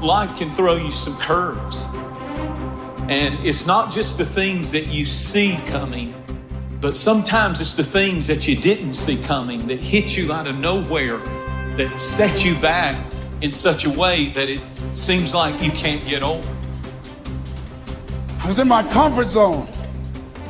Life can throw you some curves. And it's not just the things that you see coming, but sometimes it's the things that you didn't see coming that hit you out of nowhere, that set you back in such a way that it seems like you can't get over. I was in my comfort zone.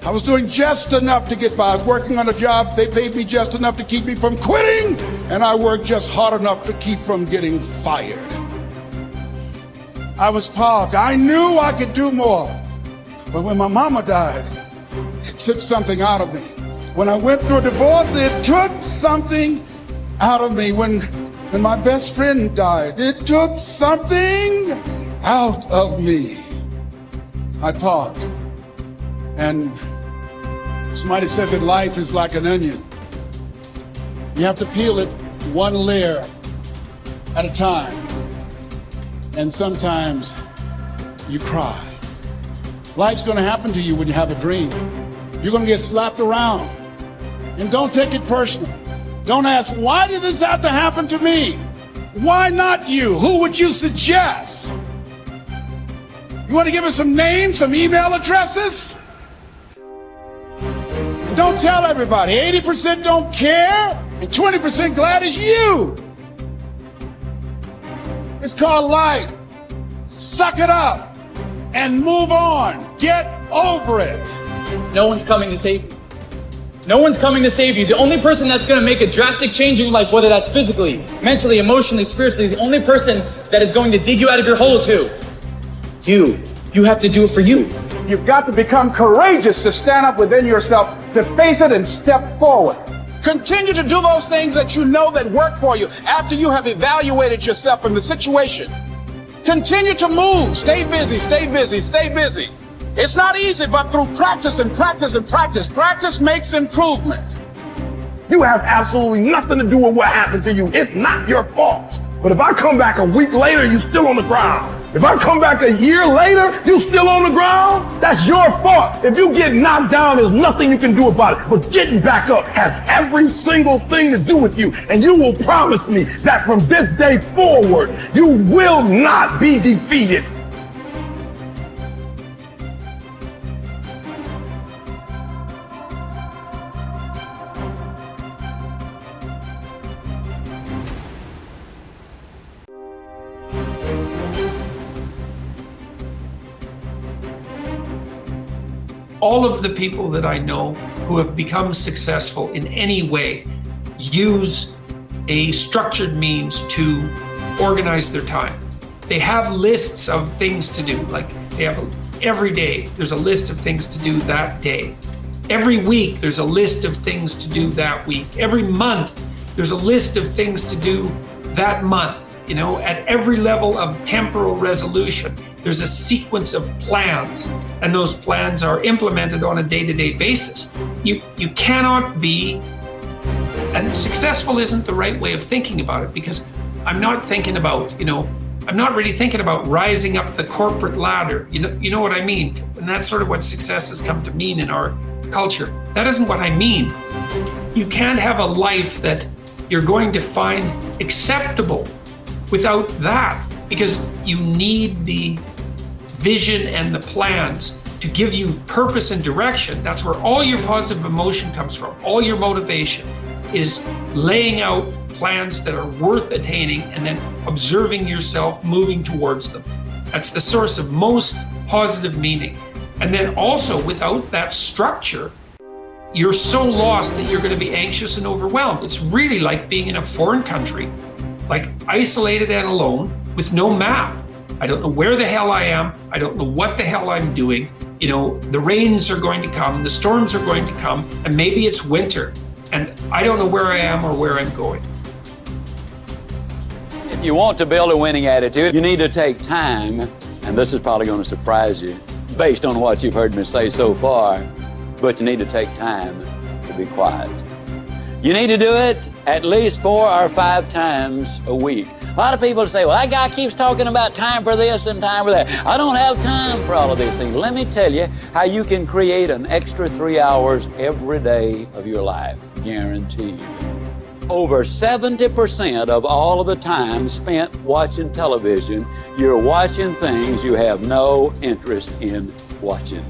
I was doing just enough to get by. I was working on a job. They paid me just enough to keep me from quitting, and I worked just hard enough to keep from getting fired. I was parked. I knew I could do more. But when my mama died, it took something out of me. When I went through a divorce, it took something out of me. When my best friend died, it took something out of me. I paused. And somebody said that life is like an onion. You have to peel it one layer at a time. And sometimes you cry. Life's gonna happen to you when you have a dream. You're gonna get slapped around. And don't take it personal. Don't ask, why did this have to happen to me? Why not you? Who would you suggest? You wanna give us some names, some email addresses? And don't tell everybody. 80% don't care, and 20% glad it's you. It's called life. Suck it up and move on. Get over it. No one's coming to save you. No one's coming to save you. The only person that's going to make a drastic change in your life, whether that's physically, mentally, emotionally, spiritually, the only person that is going to dig you out of your hole is who? You. You have to do it for you. You've got to become courageous to stand up within yourself, to face it and step forward. Continue to do those things that you know that work for you after you have evaluated yourself in the situation. Continue to move. Stay busy, stay busy, stay busy. It's not easy, but through practice and practice and practice, practice makes improvement. You have absolutely nothing to do with what happened to you. It's not your fault. But if I come back a week later, you're still on the ground. If I come back a year later, you still on the ground, that's your fault. If you get knocked down, there's nothing you can do about it. But getting back up has every single thing to do with you. And you will promise me that from this day forward, you will not be defeated. All of the people that I know who have become successful in any way use a structured means to organize their time. They have lists of things to do, like they have every day, there's a list of things to do that day. Every week, there's a list of things to do that week. Every month, there's a list of things to do that month. You know, at every level of temporal resolution, there's a sequence of plans, and those plans are implemented on a day-to-day basis. You cannot be, and successful isn't the right way of thinking about it, because I'm not thinking about, I'm not really thinking about rising up the corporate ladder. You know what I mean? And that's sort of what success has come to mean in our culture. That isn't what I mean. You can't have a life that you're going to find acceptable without that, because you need the vision and the plans to give you purpose and direction. That's where all your positive emotion comes from. All your motivation is laying out plans that are worth attaining and then observing yourself moving towards them. That's the source of most positive meaning. And then also, without that structure, you're so lost that you're going to be anxious and overwhelmed. It's really like being in a foreign country, like isolated and alone with no map. I don't know where the hell I am. I don't know what the hell I'm doing. The rains are going to come, the storms are going to come, and maybe it's winter, and I don't know where I am or where I'm going. If you want to build a winning attitude, you need to take time, and this is probably going to surprise you based on what you've heard me say so far, but you need to take time to be quiet. You need to do it at least 4 or 5 times a week. A lot of people say, well, that guy keeps talking about time for this and time for that. I don't have time for all of these things. Let me tell you how you can create an extra 3 hours every day of your life, guaranteed. over 70% of all of the time spent watching television, you're watching things you have no interest in watching.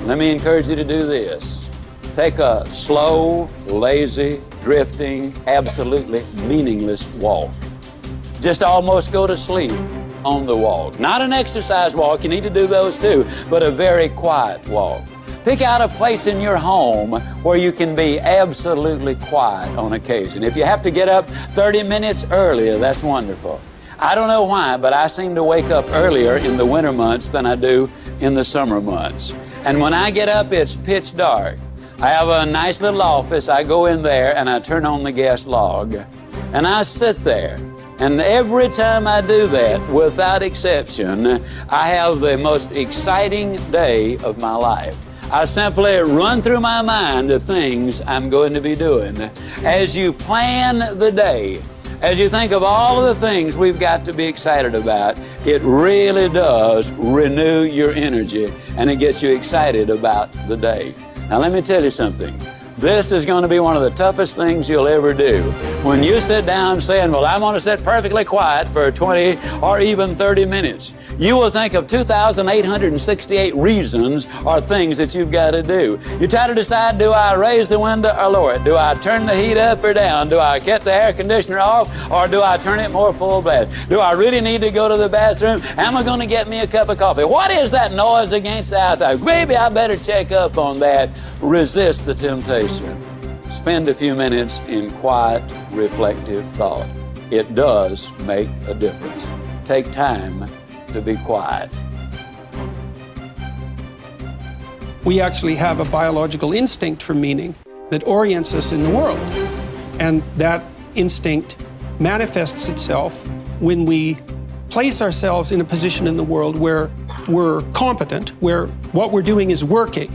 Let me encourage you to do this. Take a slow, lazy, drifting, absolutely meaningless walk. Just almost go to sleep on the walk. Not an exercise walk, you need to do those too, but a very quiet walk. Pick out a place in your home where you can be absolutely quiet on occasion. If you have to get up 30 minutes earlier, that's wonderful. I don't know why, but I seem to wake up earlier in the winter months than I do in the summer months. And when I get up, it's pitch dark. I have a nice little office. I go in there and I turn on the gas log and I sit there. And every time I do that, without exception, I have the most exciting day of my life. I simply run through my mind the things I'm going to be doing. As you plan the day, as you think of all of the things we've got to be excited about, it really does renew your energy and it gets you excited about the day. Now let me tell you something. This is going to be one of the toughest things you'll ever do. When you sit down saying, well, I'm going to sit perfectly quiet for 20 or even 30 minutes, you will think of 2,868 reasons or things that you've got to do. You try to decide, do I raise the window or lower it? Do I turn the heat up or down? Do I cut the air conditioner off or do I turn it more full blast? Do I really need to go to the bathroom? Am I going to get me a cup of coffee? What is that noise against the outside? Maybe I better check up on that. Resist the temptation. Spend a few minutes in quiet, reflective thought. It does make a difference. Take time to be quiet. We actually have a biological instinct for meaning that orients us in the world. And that instinct manifests itself when we place ourselves in a position in the world where we're competent, where what we're doing is working,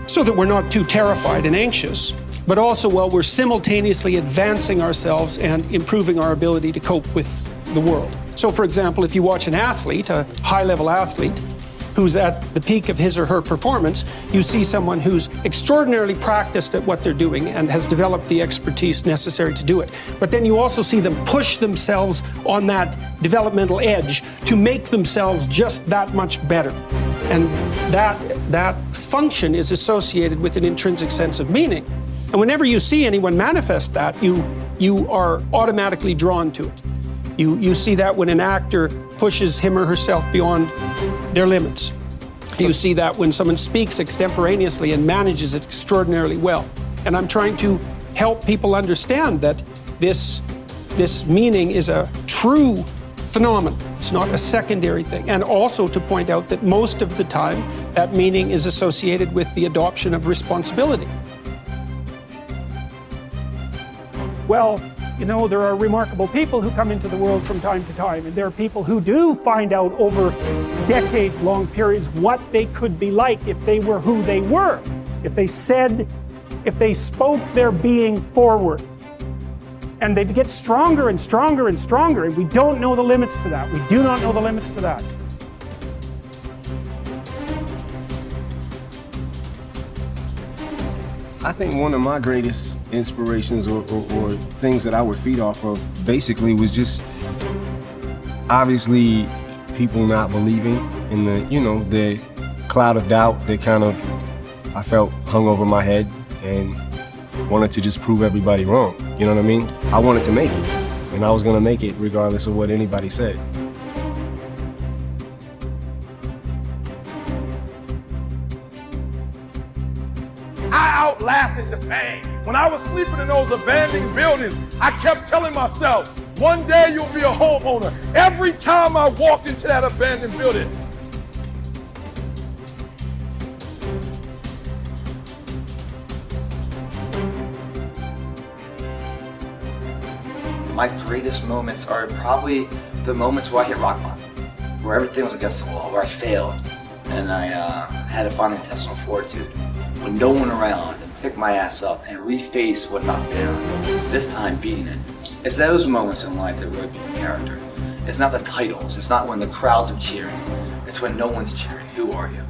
so that we're not too terrified and anxious, but also while we're simultaneously advancing ourselves and improving our ability to cope with the world. So for example, if you watch an athlete, a high-level athlete, who's at the peak of his or her performance, you see someone who's extraordinarily practiced at what they're doing and has developed the expertise necessary to do it. But then you also see them push themselves on that developmental edge to make themselves just that much better. And that function is associated with an intrinsic sense of meaning. And whenever you see anyone manifest that, you are automatically drawn to it. You see that when an actor pushes him or herself beyond their limits. You see that when someone speaks extemporaneously and manages it extraordinarily well. And I'm trying to help people understand that this meaning is a true phenomenon. It's not a secondary thing. And also to point out that most of the time, that meaning is associated with the adoption of responsibility. Well, you know, there are remarkable people who come into the world from time to time, and there are people who do find out over decades-long periods what they could be like if they were who they were, if they spoke their being forward. And they'd get stronger and stronger and stronger, and we don't know the limits to that. We do not know the limits to that. I think one of my greatest inspirations or things that I would feed off of basically was just obviously people not believing in the cloud of doubt that kind of I felt hung over my head and wanted to just prove everybody wrong. You know what I mean? I wanted to make it, and I was gonna make it regardless of what anybody said. I outlasted the pain. When I was sleeping in those abandoned buildings, I kept telling myself, one day you'll be a homeowner. Every time I walked into that abandoned building, my greatest moments are probably the moments where I hit rock bottom, where everything was against the wall, where I failed, and I had to find intestinal fortitude with no one around and pick my ass up and reface what knocked me down, this time beating it. It's those moments in life that really build character. It's not the titles, it's not when the crowds are cheering, it's when no one's cheering. Who are you?